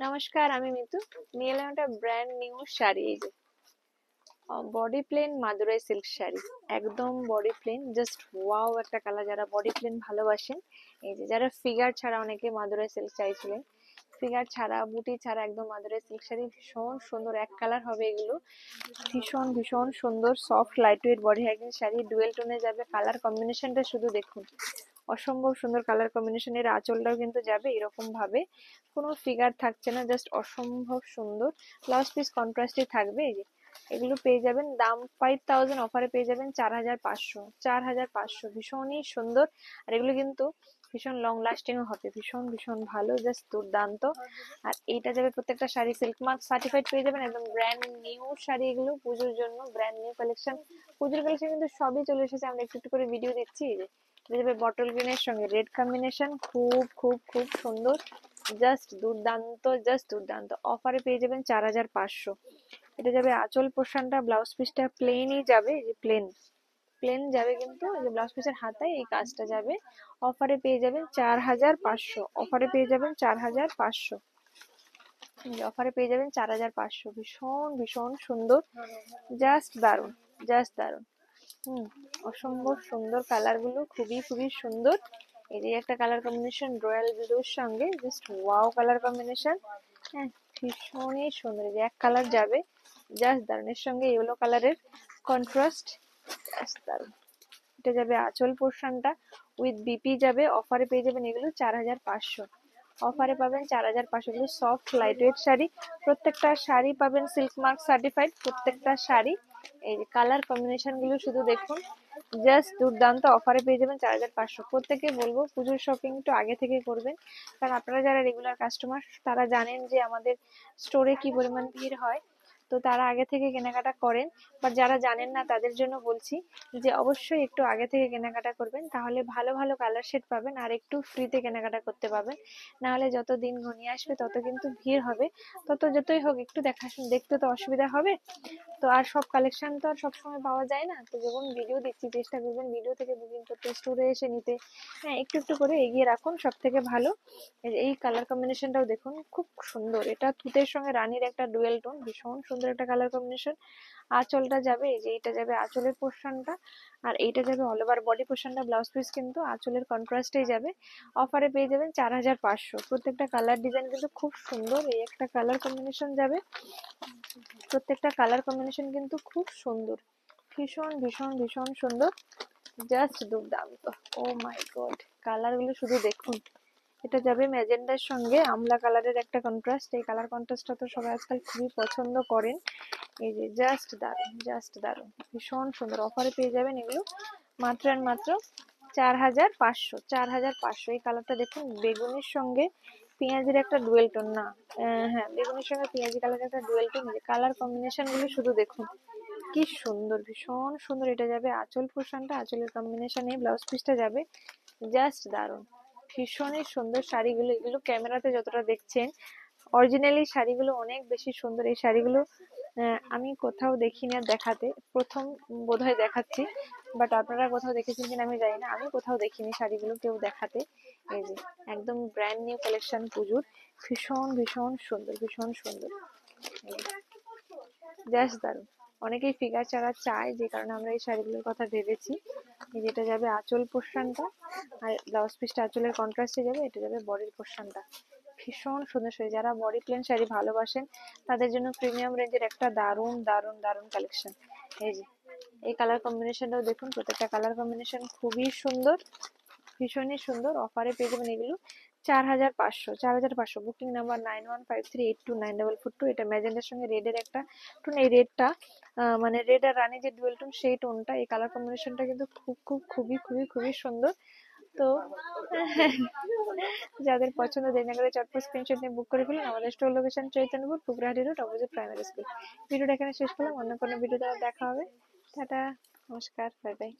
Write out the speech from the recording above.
নমস্কার, আমি মিতু। নিয়ে এলাম একটা ব্র্যান্ড নিউ শাড়ি। এই যে body plain Madurai silk sari, একদম বডি প্লেন, জাস্ট ওয়াও একটা কালার। যারা বডি প্লেন ভালোবাসেন, এই যে যারা ফিগার ছাড়া, অনেকে মাদুরাই সিল্ক চাইছিলেন, ফিগার ছাড়া বুটি ছাড়া একদম মাদুরাই সিল্ক শাড়ি, ভীষণ সুন্দর। এক কালার হবে এগুলো, ভীষণ ভীষণ সুন্দর, soft light weight body hugging sari, dual টোনে যাবে। কালার কম্বিনেশনটা শুধু দেখুন, অসম্ভব সুন্দর কালার কম্বিনেশন। এর আঁচলটাও কিন্তু যাবে এরকম ভাবে, কোনো ফিগার থাকছে না, জাস্ট অসম্ভব সুন্দর। ব্লাউজ পিস কন্ট্রাস্টে থাকবে। এই যে এগুলো পেয়ে যাবেন, দাম 5000, অফারে পেয়ে যাবেন 4500। 4500, ভীষণই সুন্দর। আর এগুলো কিন্তু ভীষণ লং লাস্টিং হবে, ভীষণ ভীষণ ভালো, জাস্ট দুর্দান্ত। আর এইটা যাবে প্রত্যেকটা শাড়ি সিল্ক মার্ক সার্টিফাইড পেয়ে যাবেন, একদম ব্র্যান্ড নিউ শাড়ি। এগুলো পুজোর জন্য ব্র্যান্ড নিউ কালেকশন। পুজোর কালেকশন কিন্তু সবই চলে এসেছে, আমরা একটু একটু করে ভিডিও দিচ্ছি। এই যে এটা যাবে বটল গ্রিনের সঙ্গে রেড কম্বিনেশন, খুব খুব খুব সুন্দর, জাস্ট দুর্দান্ত, জাস্ট দুর্দান্ত। অফারে পেয়ে যাবেন 4500। এটা যাবে আঁচল পোর্শনটা, ব্লাউজ পিসটা প্লেনই যাবে, এই যে প্লেন প্লেন যাবে, কিন্তু এই যে ব্লাউজ পিসের হাতায় এই কাজটা যাবে। অফারে পেয়ে যাবেন 4500, অফারে পেয়ে যাবেন 4500, অফারে পেয়ে যাবেন 4500। ভীষণ ভীষণ সুন্দর, জাস্ট দারুন, জাস্ট দারুন। অসম্ভব সুন্দর কালার গুলো, খুবই খুবই সুন্দর। এই যে একটা কালার কম্বিনেশন রয়্যাল ব্লুর সঙ্গে, জাস্ট ওয়াও কালার কম্বিনেশন। হ্যাঁ, ভীষণই সুন্দর। এই যে এক কালার যাবে, জাস্ট দারুন। এর সঙ্গে ইয়েলো কালারের কন্ট্রাস্ট, জাস্ট দারুন। এটা যাবে আঁচল পোর্শনটা, উইথ বিপি যাবে। অফারে পেয়ে যাবেন এগুলো 4500, অফারে পাবেন 4500। এগুলো সফট লাইট ওয়েট শাড়ি, প্রত্যেকটা শাড়ি পাবেন সিল্ক মার্ক সার্টিফাইড, প্রত্যেকটা শাড়ি। এই যে কালার কম্বিনেশন গুলো শুধু দেখুন, জাস্ট দুর্দান্ত। অফারে পেয়ে যাবেন 4500। প্রত্যেকে বলবো পুজোর শপিং একটু আগে থেকে করবেন, কারণ আপনারা যারা রেগুলার কাস্টমার তারা জানেন যে আমাদের স্টোরে কি পরিমাণ ভিড় হয়, তো তারা আগে থেকে কেনাকাটা করেন। বাট যারা জানেন না তাদের জন্য বলছি যে অবশ্যই একটু আগে থেকে কেনাকাটা করবেন, তাহলে ভালো ভালো কালার শেড পাবেন আর একটু ফ্রিতে কেনাকাটা করতে পাবেন। না হলে যত দিন ঘনিয়ে আসবে তত কিন্তু ভিড় হবে, তত যতই হোক একটু দেখতে তো অসুবিধা হবে। তো আর সব কালেকশন তো আর সবসময় পাওয়া যায় না, তো যখন ভিডিও দিচ্ছি চেষ্টা করবেন ভিডিও থেকে বুকিং করতে, স্টোরে এসে নিতে। হ্যাঁ, একটু একটু করে এগিয়ে রাখুন, সব থেকে ভালো। এই কালার কম্বিনেশনটাও দেখুন, খুব সুন্দর। এটা তুতের সঙ্গে রানীর একটা ডুয়েল টোন, ভীষণ সুন্দর একটা কালার কম্বিনেশন। আঁচলটা যাবে, এই যে এটা যাবে আঁচলের পোর্শনটা, আর এইটা যাবে অল ওভার বডি পোর্শনটা। ব্লাউজ পিস কিন্তু আঁচলের কন্ট্রাস্টেই যাবে। অফারে পেয়ে যাবেন 4500। প্রত্যেকটা কালার ডিজাইন কিন্তু খুব সুন্দর। এই একটা কালার কম্বিনেশন যাবে, প্রত্যেকটা কালার কম্বিনেশন কিন্তু খুব সুন্দর, ভীষণ ভীষণ ভীষণ সুন্দর, জাস্ট দুর্দান্ত। ও মাই গড, কালার গুলো শুধু দেখুন। এটা যাবে ম্যাজেন্ডার সঙ্গে আমলা কালারের একটা কন্ট্রাস্ট। এই কালার কন্ট্রাস্টটা তো সবাই আজকাল খুবই পছন্দ করেন। এই যে জাস্ট দারুন, জাস্ট দারুন, ভীষণ সুন্দর। অফারে পেয়ে যাবেন এগুলো মাত্র আর মাত্র 4500। 4500। এই কালারটা দেখুন, বেগুনির সঙ্গে পেঁয়াজির একটা ডুয়েল টোন, না হ্যাঁ, বেগুনির সঙ্গে পেঁয়াজি কালারের একটা ডুয়েল টোন। কালার কম্বিনেশন গুলো শুধু দেখুন, কি সুন্দর, ভীষণ সুন্দর। এটা যাবে আঁচল পোর্শনটা, আঁচলের কম্বিনেশনে ব্লাউজ পিসটা যাবে, জাস্ট দারুন, ভীষণই সুন্দর শাড়িগুলো। এগুলো ক্যামেরাতে যতটা দেখছেন, অরিজিনালি শাড়িগুলো অনেক বেশি সুন্দর। এই শাড়িগুলো আমি কোথাও দেখিনি আর দেখাতে, প্রথম বোধহয় দেখাচ্ছি। বাট আপনারা কোথাও দেখেছেন কিনা আমি জানি না, আমি কোথাও দেখিনি শাড়িগুলো কেউ দেখাতে। এই যে একদম ব্র্যান্ড নিউ কালেকশন পুজোর, ভীষণ ভীষণ সুন্দর, ভীষণ সুন্দর, জাস্ট দারুন। অনেকেই ফিগার ছাড়া চায়, যে কারণে আমরা এই শাড়িগুলোর কথা ভেবেছি। যেটা যাবে আঁচল পোর্শনটা, আর ব্লাউজ পিসটা আঁচলের কন্ট্রাস্টে যাবে। এটা যাবে বডির পোর্শনটা, ভীষণ সুন্দর শাড়ি। যারা বডি প্লেন শাড়ি ভালোবাসেন তাদের জন্য প্রিমিয়াম রেঞ্জের একটা দারুণ দারুণ দারুণ কালেকশন। এই যে এই কালার কম্বিনেশনটাও দেখুন, প্রত্যেকটা কালার কম্বিনেশন খুবই সুন্দর, ভীষণই সুন্দর। অফারে পেয়ে যাবেন এগুলো 4500। 4500। Booking number 9153829442। এটা ম্যাজেন্ডার সঙ্গে রেডের একটা টোন। এই রেডটা মানে রেড আর রানী যে ডুয়েল টোন, সেই টোনটা। এই কালার কম্বিনেশনটা কিন্তু খুব খুব খুবই খুবই খুবই সুন্দর। তো যাদের পছন্দ দেরি না করে চটপট স্ক্রিনশট নিয়ে বুক করে ফেলুন। আমাদের store location Chaitanyapur, Pukurhati road, opposite primary school. ভিডিওটা এখানে শেষ করলাম, অন্য কোনো ভিডিওতে দেখা হবে। টাটা, নমস্কার, বাই বাই।